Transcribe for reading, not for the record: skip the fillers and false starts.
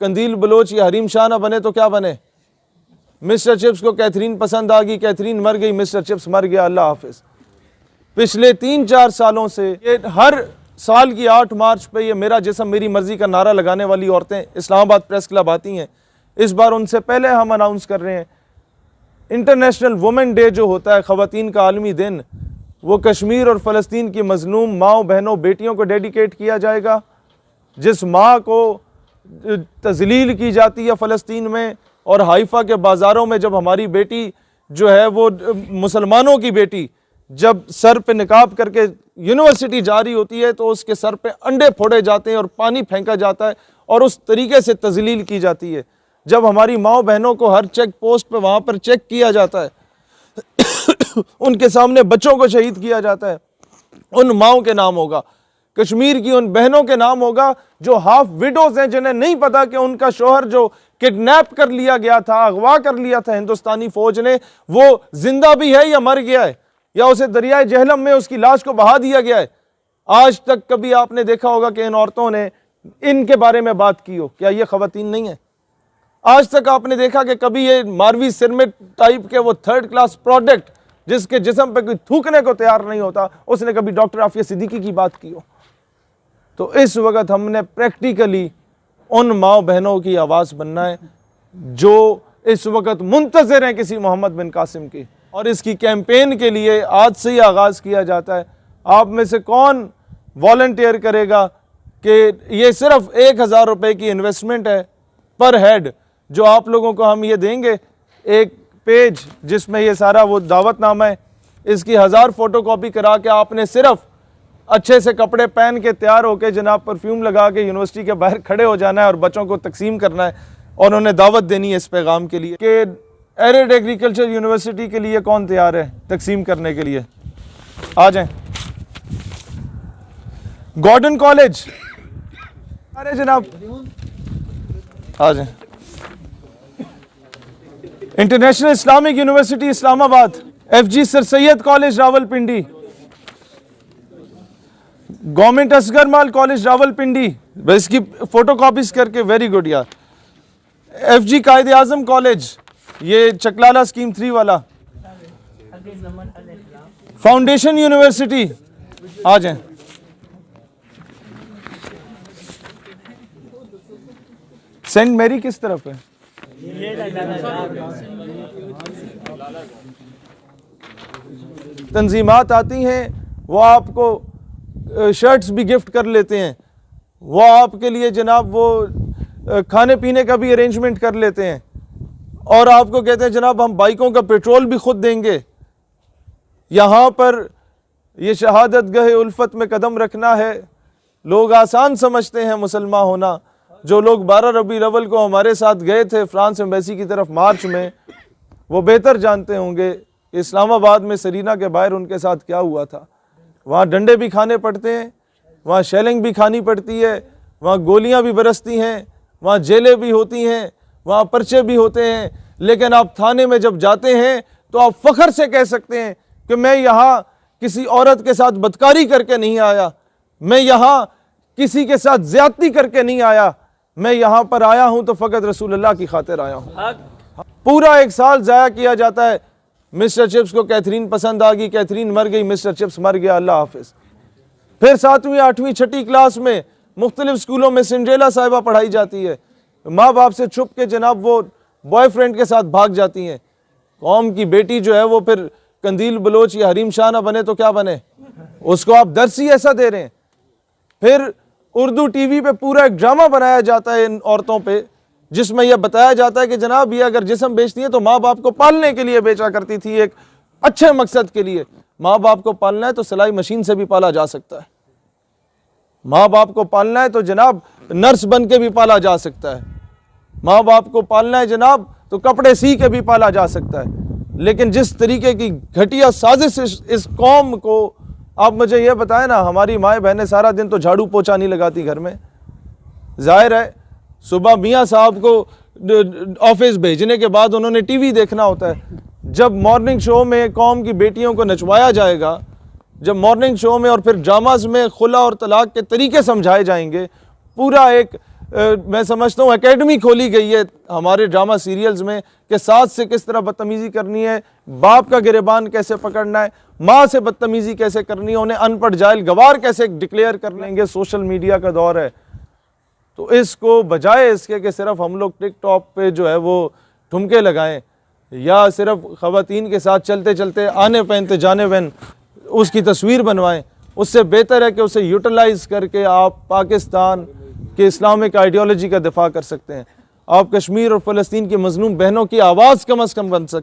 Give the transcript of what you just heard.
कंदील बलोच या हरीम शाह ना बने तो क्या बने? मिस्टर चिप्स को कैथरीन पसंद आ गई, कैथरीन मर गई, मिस्टर चिप्स मर गया, अल्लाह हाफिज। पिछले 3-4 सालों से ये हर साल की 8 मार्च पे ये मेरा जिस्म मेरी मर्जी का नारा लगाने वाली औरतें इस्लामाबाद प्रेस क्लब आती हैं। इस बार उनसे पहले हम अनाउंस कर रहे हैं, इंटरनेशनल वुमेन डे जो होता है, ख़वातीन का आलमी दिन, वो कश्मीर और फ़लस्तीन की मजलूम माओ बहनों बेटियों को डेडिकेट किया जाएगा। जिस माँ को तजलील की जाती है फ़लस्तीन में और हाइफा के बाज़ारों में, जब हमारी बेटी जो है वो मुसलमानों की बेटी जब सर पे निकाब करके यूनिवर्सिटी जा रही होती है तो उसके सर पे अंडे फोड़े जाते हैं और पानी फेंका जाता है और उस तरीके से तजलील की जाती है। जब हमारी माओ बहनों को हर चेक पोस्ट पे वहाँ पर चेक किया जाता है उनके सामने बच्चों को शहीद किया जाता है, उन माओ के नाम होगा, कश्मीर की उन बहनों के नाम होगा जो हाफ विडोज हैं, जिन्हें नहीं पता कि उनका शोहर जो किडनैप कर लिया गया था, अगवा कर लिया था हिंदुस्तानी फौज ने, वो जिंदा भी है या मर गया है, या उसे दरियाए जहलम में उसकी लाश को बहा दिया गया है। आज तक कभी आपने देखा होगा कि इन औरतों ने इनके बारे में बात की हो? क्या ये खवातीन नहीं है? आज तक आपने देखा कि कभी ये मारवी सिरमिट टाइप के वो 3rd क्लास प्रोडक्ट जिसके जिस्म पे कोई थूकने को तैयार नहीं होता, उसने कभी डॉक्टर आफिया सिद्दीकी की बात की हो? तो इस वक्त हमने प्रैक्टिकली उन माओ बहनों की आवाज़ बनना है जो इस वक्त मुंतज़िर हैं किसी मोहम्मद बिन कासिम की, और इसकी कैंपेन के लिए आज से ही आगाज़ किया जाता है। आप में से कौन वॉलंटियर करेगा कि ये सिर्फ 1000 रुपये की इन्वेस्टमेंट है पर हेड, जो आप लोगों को हम ये देंगे, एक पेज जिसमें ये सारा वो दावतनामा है, इसकी 1000 फोटोकॉपी करा के आपने सिर्फ अच्छे से कपड़े पहन के तैयार होके जनाब परफ्यूम लगा के यूनिवर्सिटी के बाहर खड़े हो जाना है और बच्चों को तकसीम करना है और उन्हें दावत देनी है इस पैगाम के लिए कि एरिड एग्रीकल्चर यूनिवर्सिटी के लिए कौन तैयार है तकसीम करने के लिए? आ जाएं। गॉर्डन कॉलेज, अरे जनाब आ जाएं। International Islamic university Islamabad, FG sir Syed college Rawalpindi, government Asghar Mall college Rawalpindi, इसकी फोटो कॉपीज करके, वेरी गुड यार। FG कायदे आजम कॉलेज, ये चकलाला स्कीम 3 वाला। फाउंडेशन यूनिवर्सिटी, आ जाएं। सेंट मैरी किस तरफ है? तंजीमात आती हैं, वो आपको शर्ट्स भी गिफ्ट कर लेते हैं, वो आपके लिए जनाब वो खाने पीने का भी अरेंजमेंट कर लेते हैं और आपको कहते हैं जनाब हम बाइकों का पेट्रोल भी खुद देंगे। यहाँ पर ये शहादत गहे उल्फत में कदम रखना है, लोग आसान समझते हैं मुसलमान होना। जो लोग 12 रबी अव्वल को हमारे साथ गए थे फ्रांस एम्बेसी की तरफ मार्च में, वो बेहतर जानते होंगे इस्लामाबाद में सरीना के बाहर उनके साथ क्या हुआ था। वहाँ डंडे भी खाने पड़ते हैं, वहाँ शेलिंग भी खानी पड़ती है, वहाँ गोलियाँ भी बरसती हैं, वहाँ जेलें भी होती हैं, वहाँ पर्चे भी होते हैं, लेकिन आप थाने में जब जाते हैं तो आप फ़ख्र से कह सकते हैं कि मैं यहाँ किसी औरत के साथ बदकारी करके नहीं आया, मैं यहाँ किसी के साथ ज़्यादती करके नहीं आया, मैं यहाँ पर आया हूँ तो फ़कत रसूलुल्लाह की खातिर आया हूँ। पूरा 1 साल ज़ाया किया जाता है, मिस्टर चिप्स को कैथरीन पसंद आ गई, कैथरीन मर गई, मिस्टर चिप्स मर गया, अल्लाह हाफिज़। फिर 7वीं 8वीं 6ठी क्लास में मुख्तलिफ स्कूलों में सिंड्रेला साहिबा पढ़ाई जाती है, माँ बाप से छुप के जनाब वो बॉयफ्रेंड के साथ भाग जाती हैं। कौम की बेटी जो है वो फिर कंदील बलोच या हरीम शाह ना बने तो क्या बने, उसको आप दर्स ही ऐसा दे रहे हैं। फिर उर्दू टीवी पे पूरा एक ड्रामा बनाया जाता है इन औरतों पे, जिसमें यह बताया जाता है कि जनाब ये अगर जिस्म बेचती है तो माँ बाप को पालने के लिए बेचा करती थी, एक अच्छे मकसद के लिए। माँ बाप को पालना है तो सिलाई मशीन से भी पाला जा सकता है, माँ बाप को पालना है तो जनाब नर्स बन के भी पाला जा सकता है, माँ बाप को पालना है जनाब तो कपड़े सी के भी पाला जा सकता है। लेकिन जिस तरीके की घटिया साजिश इस कौम को, आप मुझे ये बताएं ना, हमारी माएँ बहनें सारा दिन तो झाड़ू पोछा नहीं लगाती घर में, जाहिर है सुबह मियाँ साहब को ऑफिस भेजने के बाद उन्होंने टीवी देखना होता है। जब मॉर्निंग शो में कौम की बेटियों को नचवाया जाएगा, जब मॉर्निंग शो में और फिर ड्रामाज में खुला और तलाक के तरीके समझाए जाएंगे, पूरा एक मैं समझता हूँ एकेडमी खोली गई है हमारे ड्रामा सीरियल्स में कि सास से किस तरह बदतमीज़ी करनी है, बाप का गिरेबान कैसे पकड़ना है, माँ से बदतमीज़ी कैसे करनी है, उन्हें अनपढ़ जाहिल गवार कैसे डिक्लेयर कर लेंगे। सोशल मीडिया का दौर है, तो इसको बजाय इसके कि सिर्फ हम लोग टिकटॉक पे जो है वो ठुमके लगाएं या सिर्फ ख़वातीन के साथ चलते चलते आने पहनते जाने पहन उसकी तस्वीर बनवाएं, उससे बेहतर है कि उसे यूटिलाइज़ करके आप पाकिस्तान के इस्लामिक आइडियोलॉजी का दिफा कर सकते हैं। आप कश्मीर और फ़लस्तीन की मज़लूम बहनों की आवाज़ कम अज़ कम बन सकते हैं।